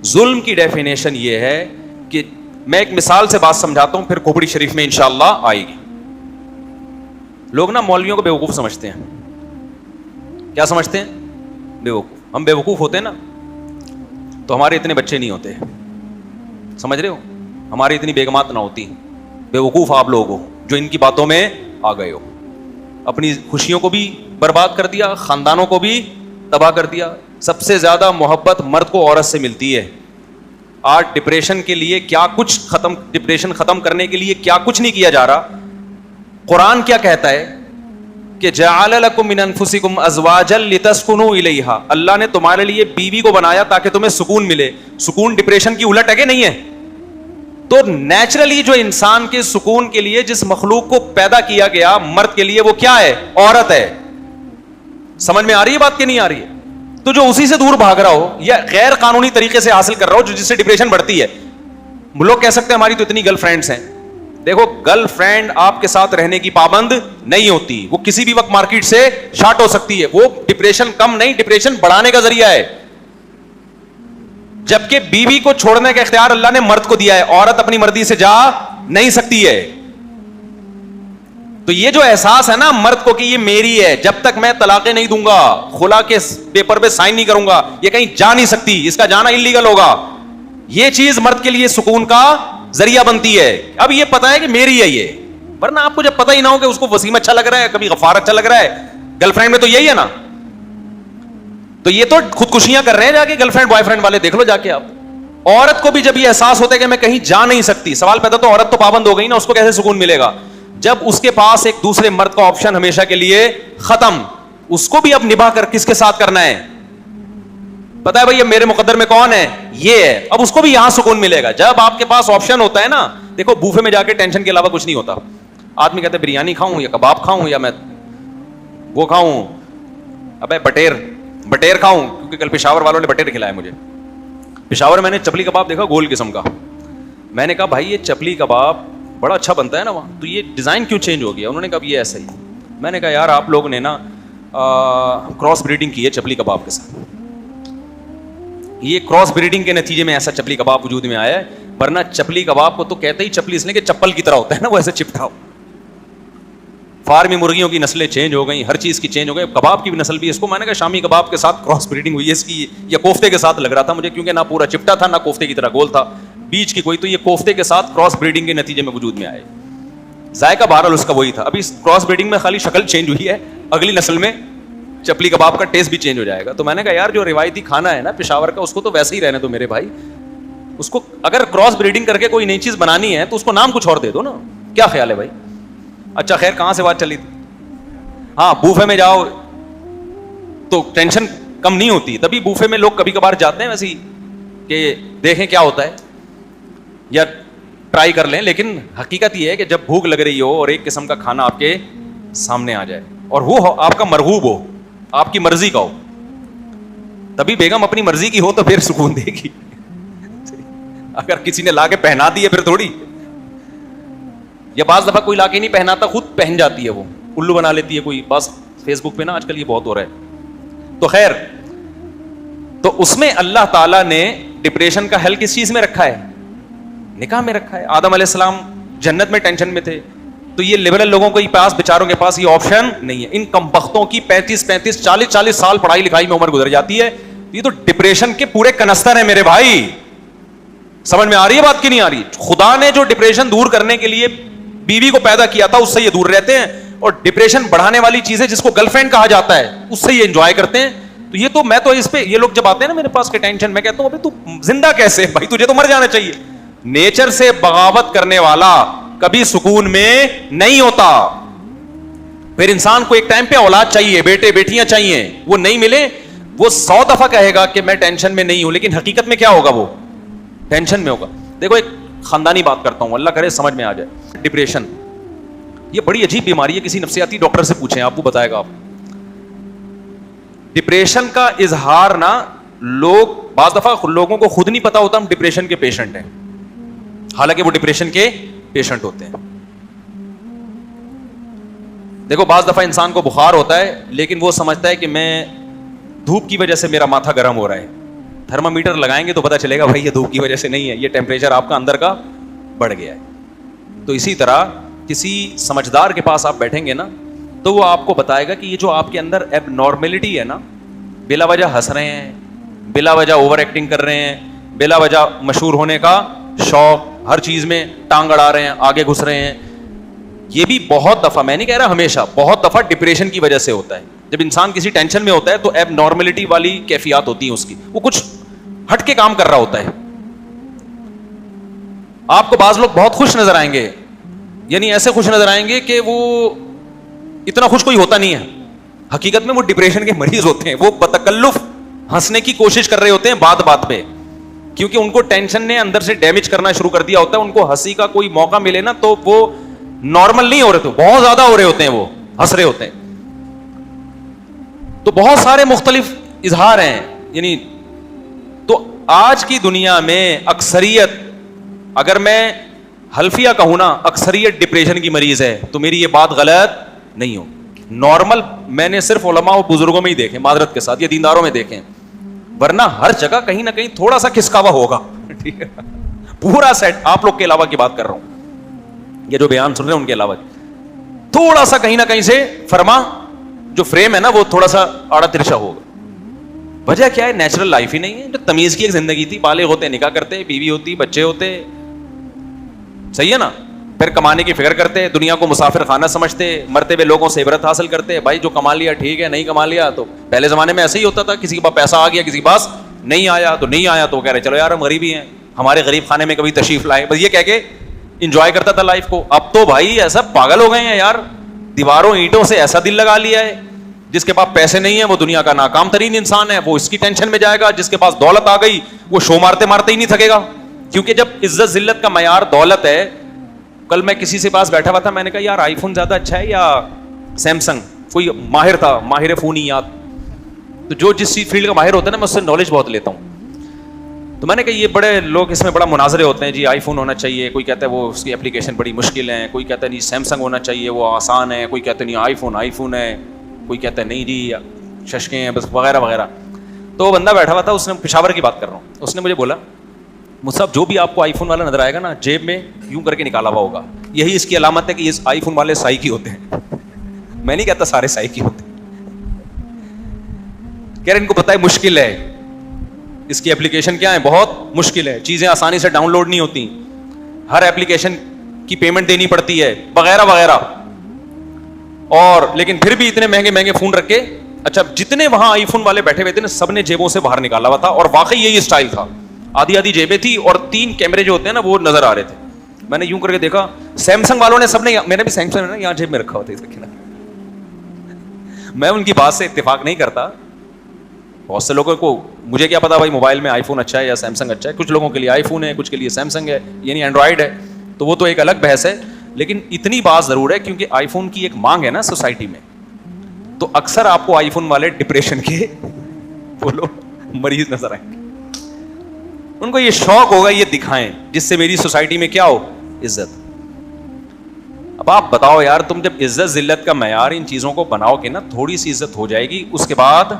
ظلم کی ڈیفینیشن یہ ہے کہ میں ایک مثال سے بات سمجھاتا ہوں, پھر کھوپڑی شریف میں انشاءاللہ آئے گی. لوگ نا مولویوں کو بیوقوف سمجھتے ہیں. کیا سمجھتے ہیں؟ بیوقوف. ہم بیوقوف ہوتے ہیں نا تو ہمارے اتنے بچے نہیں ہوتے, سمجھ رہے ہو, ہماری اتنی بیگمات نہ ہوتی. بیوقوف آپ لوگ ہو جو ان کی باتوں میں آ گئے ہو, اپنی خوشیوں کو بھی برباد کر دیا, خاندانوں کو بھی تباہ کر دیا. سب سے زیادہ محبت مرد کو عورت سے ملتی ہے. آج ڈپریشن کے لیے کیا کچھ ڈپریشن ختم کرنے کے لیے کیا کچھ نہیں کیا جا رہا. قرآن کیا کہتا ہے کہ جعل لکم من انفسکم ازواجا لتسکنوا الیہا, اللہ نے تمہارے لیے بیوی کو بنایا تاکہ تمہیں سکون ملے. سکون ڈپریشن کی الٹ ہے کہ نہیں ہے؟ تو نیچرلی جو انسان کے سکون کے لیے جس مخلوق کو پیدا کیا گیا مرد کے لیے, وہ کیا ہے؟ عورت ہے. سمجھ میں آ رہی ہے بات کہ نہیں آ رہی ہے؟ تو جو اسی سے دور بھاگ رہا ہو یا غیر قانونی طریقے سے حاصل کر رہا ہو, جو جس سے ڈپریشن بڑھتی ہے. لوگ کہہ سکتے ہیں ہماری تو اتنی گرل فرینڈس ہیں. دیکھو, گرل فرینڈ آپ کے ساتھ رہنے کی پابند نہیں ہوتی, وہ کسی بھی وقت مارکیٹ سے شارٹ ہو سکتی ہے. وہ ڈپریشن کم نہیں, ڈپریشن بڑھانے کا ذریعہ ہے. جبکہ بیوی کو چھوڑنے کا اختیار اللہ نے مرد کو دیا ہے, عورت اپنی مرضی سے جا نہیں سکتی ہے. تو یہ جو احساس ہے نا مرد کو کہ یہ میری ہے, جب تک میں طلاقیں نہیں دوں گا, خلا کے پیپر پہ سائن نہیں کروں گا, یہ کہیں جا نہیں سکتی, اس کا جانا انلیگل ہوگا. یہ چیز مرد کے لیے سکون کا ذریعہ بنتی ہے. اب یہ پتا ہے کہ میری ہے یہ, ورنہ آپ کو جب پتہ ہی نہ ہو کہ اس کو وسیم اچھا لگ رہا ہے, کبھی غفار اچھا لگ رہا ہے, گرل فرینڈ میں تو یہی ہے نا. تو یہ تو خودکشیاں کر رہے ہیں جا کے گرل فرینڈ بوائے فرینڈ والے, دیکھ لو جا کے آپ. عورت کو بھی جب یہ احساس ہوتا ہے کہ میں کہیں جا نہیں سکتی, سوال پیدا تو عورت تو پابند ہو گئی نا, اس کو کیسے سکون ملے گا جب اس کے پاس ایک دوسرے مرد کا آپشن ہمیشہ کے لیے ختم. اس کو بھی اب نبھا کر کس کے ساتھ کرنا ہے پتا ہے بھائی, اب میرے مقدر میں کون ہے, یہ ہے. اب اس کو بھی یہاں سکون ملے گا جب آپ کے پاس آپشن ہوتا ہے نا. دیکھو بوفے میں جا کے ٹینشن کے علاوہ کچھ نہیں ہوتا. آدمی کہتے بریانی کھاؤں یا کباب کھاؤں یا میں وہ کھاؤں, ابے بٹیر کھاؤں, کیونکہ کل پشاور والوں نے بٹیر کھلایا مجھے. پشاور میں نے چپلی کباب دیکھا گول قسم کا. میں نے کہا بھائی یہ چپلی کباب بڑا اچھا بنتا ہے نا وہاں, تو یہ ڈیزائن کیوں چینج ہو گیا؟ انہوں نے کہا یہ ایسا ہی. میں نے کہا یار آپ لوگوں نے نا کراس بریڈنگ کی ہے چپلی کباب کے ساتھ, یہ کراس بریڈنگ کے نتیجے میں ایسا چپلی کباب وجود میں آیا ہے. ورنہ چپلی کباب کو تو کہتے ہی چپلی اس لیے کہ چپل کی طرح ہوتا ہے نا, وہ ایسے چپٹا ہو. فارمی مرغیوں کی نسلیں چینج ہو گئی, ہر چیز کی چینج ہو گئی, کباب کی بھی نسل بھی. اس کو میں نے کہا شامی کباب کے ساتھ کراس بریڈنگ ہوئی ہے اس کی, یا کوفتے کے ساتھ لگ رہا تھا مجھے, کیونکہ نہ پورا چپٹا تھا نہ کوفتے کی طرح گول تھا, بیچ کی کوئی. تو یہ کوفتے کے ساتھ کراس بریڈنگ کے نتیجے میں وجود میں آئے. ذائقہ بہرحال اس کا وہی تھا. ابھی کراس بریڈنگ میں خالی شکل چینج ہوئی ہے, اگلی نسل میں چپلی کباب کا ٹیسٹ بھی چینج ہو جائے گا. تو میں نے کہا یار جو روایتی کھانا ہے نا پشاور کا, اس کو تو ویسے ہی رہنے دو میرے بھائی. اس کو اگر کراس بریڈنگ کر کے کوئی نئی چیز بنانی ہے تو اس کو نام کچھ اور دے دو نا. کیا خیال ہے بھائی؟ اچھا خیر, کہاں سے بات چلی تھی؟ ہاں, بوفے میں جاؤ تو ٹینشن کم نہیں ہوتی. تبھی بوفے میں لوگ کبھی کبھار جاتے ہیں ویسے ہی کہ دیکھیں کیا ہوتا ہے یا ٹرائی کر لیں. لیکن حقیقت یہ ہے کہ جب بھوک لگ رہی ہو اور ایک قسم کا کھانا آپ کے سامنے آ جائے اور وہ آپ کا مرغوب ہو, آپ کی مرضی کا ہو, تبھی بیگم اپنی مرضی کی ہو تو پھر سکون دے گی. اگر کسی نے لا کے پہنا دی ہے پھر تھوڑی, یا بعض دفعہ کوئی لا کے نہیں پہناتا, خود پہن جاتی ہے, وہ الو بنا لیتی ہے کوئی. بس فیس بک پہ نا آج کل یہ بہت ہو رہا ہے. تو خیر, تو اس میں اللہ تعالیٰ نے ڈپریشن کا حل کس چیز میں رکھا ہے؟ نکاح میں رکھا ہے. آدم علیہ السلام جنت میں ٹینشن میں تھے, تو یہ لبرل لوگوں کے پاس, بیچاروں کے پاس یہ آپشن نہیں ہے. ان کمبختوں کی 35 40 سال پڑھائی لکھائی میں عمر گزر جاتی ہے. یہ تو ڈپریشن کے پورے کنستر ہیں میرے بھائی. سمجھ میں آ رہی ہے بات کی نہیں آ رہی؟ خدا نے جو ڈپریشن دور کرنے کے لیے بیوی کو پیدا کیا تھا اس سے یہ دور رہتے ہیں, اور ڈپریشن بڑھانے والی چیزیں جس کو گرل فرینڈ کہا جاتا ہے اس سے یہ انجوائے کرتے ہیں. تو یہ تو میں تو اس پہ, یہ لوگ جب آتے ہیں نا میرے پاس کے ٹینشن, میں کہتا ہوں ابھی تو زندہ کیسے بھائی, تجھے تو مر جانا چاہیے. نیچر سے بغاوت کرنے والا کبھی سکون میں نہیں ہوتا. پھر انسان کو ایک ٹائم پہ اولاد چاہیے, بیٹے بیٹیاں چاہیے, وہ نہیں ملے وہ 100 دفعہ کہے گا کہ میں ٹینشن میں نہیں ہوں, لیکن حقیقت میں کیا ہوگا, وہ ٹینشن میں ہوگا. دیکھو ایک خاندانی بات کرتا ہوں, اللہ کرے سمجھ میں آ جائے. ڈپریشن یہ بڑی عجیب بیماری ہے, کسی نفسیاتی ڈاکٹر سے پوچھیں, آپ کو بتائے گا. آپ ڈپریشن کا اظہار نا, لوگ بعض دفعہ لوگوں کو خود نہیں پتا ہوتا ہم ڈپریشن کے پیشنٹ ہیں, حالانکہ وہ ڈپریشن کے پیشنٹ ہوتے ہیں. دیکھو بعض دفعہ انسان کو بخار ہوتا ہے لیکن وہ سمجھتا ہے کہ میں دھوپ کی وجہ سے میرا ماتھا گرم ہو رہا ہے, تھرمامیٹر لگائیں گے تو پتہ چلے گا بھائی یہ دھوپ کی وجہ سے نہیں ہے, یہ ٹیمپریچر آپ کا اندر کا بڑھ گیا ہے. تو اسی طرح کسی سمجھدار کے پاس آپ بیٹھیں گے نا تو وہ آپ کو بتائے گا کہ یہ جو آپ کے اندر ایب نارملٹی ہے نا, بلا وجہ ہنس رہے ہیں, بلا وجہ اوور ایکٹنگ کر رہے ہیں, بلا وجہ مشہور ہونے کا شوق, ہر چیز میں ٹانگ اڑا رہے ہیں, آگے گھس رہے ہیں, یہ بھی بہت دفعہ, میں نہیں کہہ رہا ہمیشہ, بہت دفعہ ڈپریشن کی وجہ سے ہوتا ہے. جب انسان کسی ٹینشن میں ہوتا ہے تو ایب نارملٹی والی کیفیات ہوتی ہیں اس کی, وہ کچھ ہٹ کے کام کر رہا ہوتا ہے. آپ کو بعض لوگ بہت خوش نظر آئیں گے, یعنی ایسے خوش نظر آئیں گے کہ وہ اتنا خوش کوئی ہوتا نہیں ہے, حقیقت میں وہ ڈپریشن کے مریض ہوتے ہیں. وہ بتکلف ہنسنے کی کوشش کر رہے ہوتے ہیں بات بات پہ, کیونکہ ان کو ٹینشن نے اندر سے ڈیمیج کرنا شروع کر دیا ہوتا ہے. ان کو ہنسی کا کوئی موقع ملے نا تو وہ نارمل نہیں ہو رہے, تو بہت زیادہ ہو رہے ہوتے ہیں, وہ ہنس رہے ہوتے ہیں. تو بہت سارے مختلف اظہار ہیں. یعنی تو آج کی دنیا میں اکثریت, اگر میں حلفیہ کہوں نا, اکثریت ڈپریشن کی مریض ہے, تو میری یہ بات غلط نہیں ہو. نارمل میں نے صرف علماء و بزرگوں میں ہی دیکھے, معذرت کے ساتھ, یہ دینداروں میں دیکھیں, ورنہ ہر جگہ کہیں نہ کہیں تھوڑا سا کھسکاوا ہوگا. ٹھیک ہے, پورا سیٹ, آپ لوگ کے علاوہ کی بات کر رہا ہوں, یہ جو بیان سن رہے ہیں ان کے علاوہ تھوڑا سا کہیں نہ کہیں سے فرما جو فریم ہے نا وہ تھوڑا سا آڑا ترچھا ہوگا. وجہ کیا ہے؟ نیچرل لائف ہی نہیں ہے. جو تمیز کی ایک زندگی تھی, بالغ ہوتے, نکاح کرتے, بیوی ہوتی, بچے ہوتے, صحیح ہے نا, پھر کمانے کی فکر کرتے, دنیا کو مسافر خانہ سمجھتے, مرتے ہوئے لوگوں سے عبرت حاصل کرتے. بھائی جو کما لیا ٹھیک ہے, نہیں کما لیا تو پہلے زمانے میں ایسے ہی ہوتا تھا, کسی کے پاس پیسہ آ گیا, کسی کے پاس نہیں آیا تو نہیں آیا, تو وہ کہہ رہے چلو یار ہم غریب ہی ہیں, ہمارے غریب خانے میں کبھی تشریف لائے, بس یہ کہہ کے انجوائے کرتا تھا لائف کو. اب تو بھائی ایسا پاگل ہو گئے ہیں یار, دیواروں اینٹوں سے ایسا دل لگا لیا ہے. جس کے پاس پیسے نہیں ہیں وہ دنیا کا ناکام ترین انسان ہے, وہ اس کی ٹینشن میں جائے گا. جس کے پاس دولت آ گئی وہ شو مارتے مارتے ہی نہیں تھکے گا, کیونکہ جب عزت ذلت کا معیار دولت ہے. کل میں کسی سے پاس بیٹھا ہوا تھا, میں نے کہا یار آئی فون زیادہ اچھا ہے یا سیمسنگ؟ کوئی ماہر تھا, ماہر فونیات, تو جو جس فیلڈ کا ماہر ہوتا ہے نا میں اس سے نالج بہت لیتا ہوں. تو میں نے کہا یہ بڑے لوگ اس میں بڑا مناظرے ہوتے ہیں, جی آئی فون ہونا چاہیے, کوئی کہتا ہے وہ اس کی اپلیکیشن بڑی مشکل ہے, کوئی کہتا ہے نہیں سیمسنگ ہونا چاہیے وہ آسان ہے, کوئی کہتا ہے نہیں آئی فون ہے, کوئی کہتا ہے نہیں جی ششکیں ہیں بس, وغیرہ وغیرہ. تو وہ بندہ بیٹھا ہوا تھا, اس نے پشاور کی بات کر رہا ہوں, اس نے مجھے بولا مصعب جو بھی آپ کو آئی فون والا نظر آئے گا نا جیب میں یوں کر کے نکالا ہوا ہوگا, یہی اس کی علامت ہے کہ یہ آئی فون والے سائی کی ہوتے ہیں. میں نہیں کہتا سارے سائی کی ہوتے ہیں, کہہ رہے ان کو پتہ ہے مشکل ہے, اس کی اپلیکیشن کیا ہے, بہت مشکل ہے, چیزیں آسانی سے ڈاؤن لوڈ نہیں ہوتی, ہر اپلیکیشن کی پیمنٹ دینی پڑتی ہے, وغیرہ وغیرہ. اور لیکن پھر بھی اتنے مہنگے مہنگے فون رکھ کے, اچھا جتنے وہاں آئی فون والے بیٹھے ہوئے تھے نا سب نے جیبوں سے باہر نکالا ہوا تھا, اور واقعی یہی اسٹائل تھا, آدھی آدھی جیبیں تھی اور 3 کیمرے جو ہوتے ہیں نا وہ نظر آ رہے تھے. میں نے یوں کر کے دیکھا, سیمسنگ والوں نے سب نے, میں نے بھی سیمسنگ نے یہاں جیب میں رکھا ہوا تھا. میں ان کی بات سے اتفاق نہیں کرتا, بہت سے لوگوں کو, مجھے کیا پتا بھائی موبائل میں آئی فون اچھا ہے یا سیمسنگ اچھا ہے, کچھ لوگوں کے لیے آئی فون ہے, کچھ کے لیے سیمسنگ ہے, یعنی اینڈرائڈ ہے, تو وہ تو ایک الگ بحث ہے. لیکن اتنی بات ضرور ہے کیونکہ آئی فون کی ایک مانگ ہے نا سوسائٹی میں, تو اکثر آپ کو آئی فون والے ڈپریشن کے بولو مریض نظر آئیں گے. ان کو یہ شوق ہوگا یہ دکھائیں جس سے میری سوسائٹی میں کیا ہو, عزت. اب آپ بتاؤ یار, تم جب عزت ذلت کا معیار ان چیزوں کو بناؤ گے نا, تھوڑی سی عزت ہو جائے گی, اس کے بعد